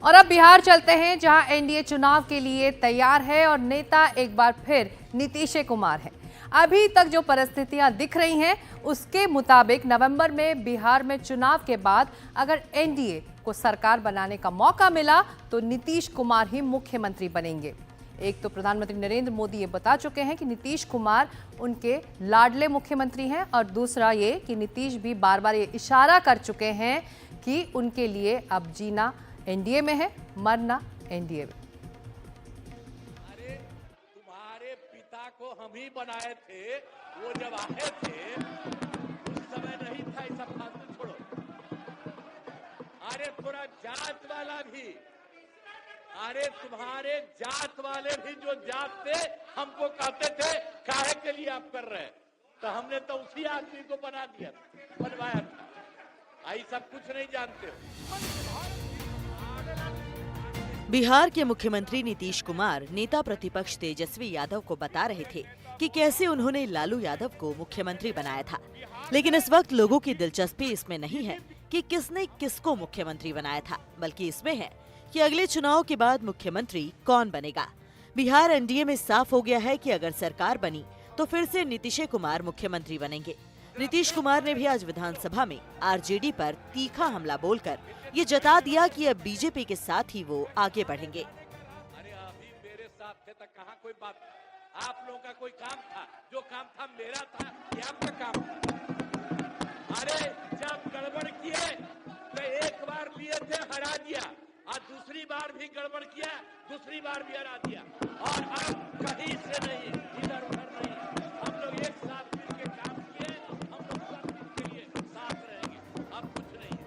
और अब बिहार चलते हैं, जहां एनडीए चुनाव के लिए तैयार है और नेता एक बार फिर नीतीश कुमार है। अभी तक जो परिस्थितियां दिख रही हैं उसके मुताबिक नवंबर में बिहार में चुनाव के बाद अगर एनडीए को सरकार बनाने का मौका मिला तो नीतीश कुमार ही मुख्यमंत्री बनेंगे। एक तो प्रधानमंत्री नरेंद्र मोदी ये बता चुके हैं कि नीतीश कुमार उनके लाडले मुख्यमंत्री हैं, और दूसरा ये कि नीतीश भी बार बार ये इशारा कर चुके हैं कि उनके लिए अब जीना एनडीए में है, मरना एनडीए में। अरे तुम्हारे पिता को हम ही बनाए थे, वो जब आए थे उस समय नहीं था, ये सब फालतू छोड़ो। अरे थोड़ा जात वाला भी, अरे तुम्हारे जात वाले भी जो जात थे हमको कहते थे काहे के लिए आप कर रहे हैं, तो हमने तो उसी आदमी को बना दिया, बनवाया था। आई सब कुछ नहीं जानते हो। बिहार के मुख्यमंत्री नीतीश कुमार नेता प्रतिपक्ष तेजस्वी यादव को बता रहे थे कि कैसे उन्होंने लालू यादव को मुख्यमंत्री बनाया था, लेकिन इस वक्त लोगों की दिलचस्पी इसमें नहीं है कि किसने किसको मुख्यमंत्री बनाया था, बल्कि इसमें है कि अगले चुनाव के बाद मुख्यमंत्री कौन बनेगा। बिहार एनडीए में साफ हो गया है कि अगर सरकार बनी तो फिर से नीतीश कुमार मुख्यमंत्री बनेंगे। नीतीश कुमार ने भी आज विधानसभा में आरजेडी पर तीखा हमला बोलकर ये जता दिया कि अब बीजेपी के साथ ही वो आगे बढ़ेंगे। अरे अभी मेरे साथ थे तो कहाँ कोई बात, आप लोगों का कोई काम था, जो काम था मेरा था, ये आपका काम था। अरे जब गड़बड़ किए तो एक बार लिए थे हरा दिया, और दूसरी बार भी गड़बड़ किया, दूसरी बार भी हरा दिया, और अब कहीं से नहीं, इधर उधर नहीं, हम लोग एक साथ मिलकर काम किए, हम लोग सब मिलकर लिए साथ रहेंगे, अब कुछ नहीं है।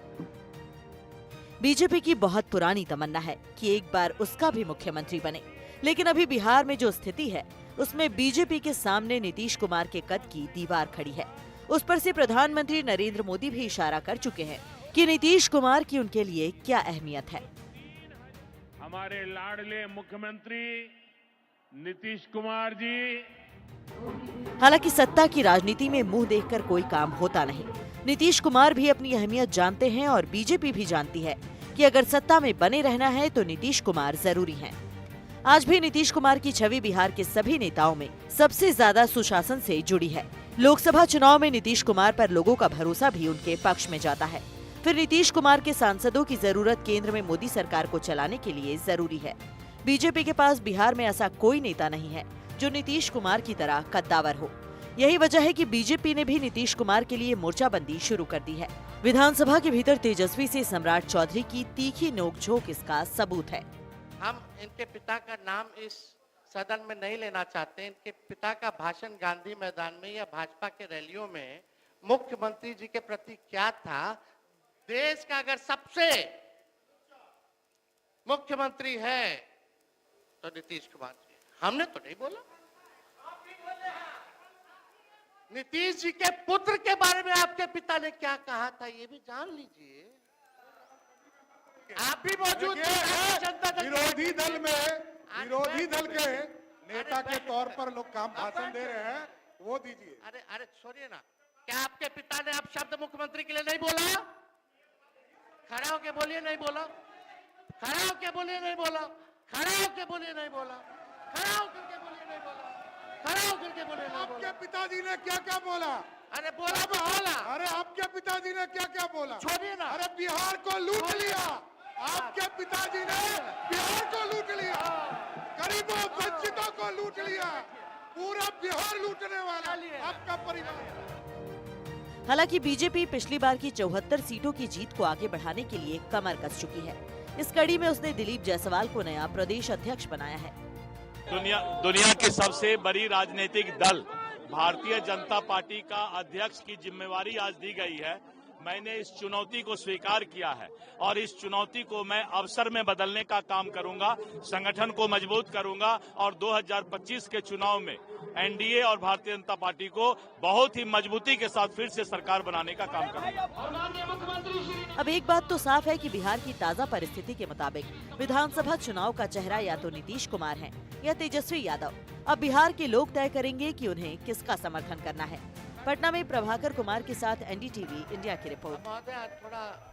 बीजेपी की बहुत पुरानी तमन्ना है कि एक बार उसका भी मुख्यमंत्री बने, लेकिन अभी बिहार में जो स्थिति है उसमें बीजेपी के सामने नीतीश कुमार के कद की दीवार खड़ी है। उस पर से प्रधानमंत्री नरेंद्र मोदी भी इशारा कर चुके हैं कि नीतीश कुमार की उनके लिए क्या अहमियत है। हमारे लाडले मुख्यमंत्री नीतीश कुमार जी। हालांकि सत्ता की राजनीति में मुंह देखकर कोई काम होता नहीं। नीतीश कुमार भी अपनी अहमियत जानते हैं और बीजेपी भी जानती है कि अगर सत्ता में बने रहना है तो नीतीश कुमार जरूरी हैं। आज भी नीतीश कुमार की छवि बिहार के सभी नेताओं में सबसे ज्यादा सुशासन से जुड़ी है। लोकसभा चुनाव में नीतीश कुमार पर लोगों का भरोसा भी उनके पक्ष में जाता है। फिर नीतीश कुमार के सांसदों की जरूरत केंद्र में मोदी सरकार को चलाने के लिए जरूरी है। बीजेपी के पास बिहार में ऐसा कोई नेता नहीं है जो नीतीश कुमार की तरह कद्दावर हो। यही वजह है कि बीजेपी ने भी नीतीश कुमार के लिए मोर्चाबंदी शुरू कर दी है। विधानसभा के भीतर तेजस्वी से सम्राट चौधरी की तीखी नोकझोंक इसका सबूत है। हम इनके पिता का नाम इस सदन में नहीं लेना चाहते। इनके पिता का भाषण गांधी मैदान में या भाजपा के रैलियों में मुख्यमंत्री जी के प्रति क्या था। देश का अगर सबसे मुख्यमंत्री है तो नीतीश कुमार जी। हमने तो नहीं बोला। नीतीश जी के पुत्र के बारे में आपके पिता ने क्या कहा था ये भी जान लीजिए। आप भी मौजूद थे। विरोधी दल के नेता के तौर पर लोग काम भाषण दे रहे हैं, वो दीजिए। अरे छोड़िए ना, क्या आपके पिता ने आप शब्द मुख्यमंत्री के लिए नहीं बोला? खड़ा होके बोलिए नहीं बोला, खड़ा होके बोलिए नहीं बोला, खड़ा होके बोलिए नहीं बोला, खड़ा होकर के बोलिए नहीं बोला, खड़ा होकर के बोलिए नहीं बोला। आपके पिताजी ने क्या क्या बोला? अरे बोला तो बोला। अरे आपके पिताजी ने क्या क्या बोला? छोड़िए ना। अरे बिहार को लूट लिया, आपके पिताजी ने बिहार को लूट लिया, गरीबों वंचितों को लूट लिया, पूरा बिहार लूटने वाला आपका परिवार। हालांकि बीजेपी पिछली बार की 74 सीटों की जीत को आगे बढ़ाने के लिए कमर कस चुकी है। इस कड़ी में उसने दिलीप जायसवाल को नया प्रदेश अध्यक्ष बनाया है। दुनिया की सबसे बड़ी राजनीतिक दल भारतीय जनता पार्टी का अध्यक्ष की जिम्मेवारी आज दी गई है। मैंने इस चुनौती को स्वीकार किया है और इस चुनौती को मैं अवसर में बदलने का काम करूंगा, संगठन को मजबूत करूंगा और 2025 के चुनाव में एनडीए और भारतीय जनता पार्टी को बहुत ही मजबूती के साथ फिर से सरकार बनाने का काम करूंगा। अब एक बात तो साफ है कि बिहार की ताज़ा परिस्थिति के मुताबिक विधानसभा चुनाव का चेहरा या तो नीतीश कुमार है या तेजस्वी यादव। अब बिहार के लोग तय करेंगे कि उन्हें किसका समर्थन करना है। पटना में प्रभाकर कुमार के साथ एनडीटीवी इंडिया की रिपोर्ट। महोदय थोड़ा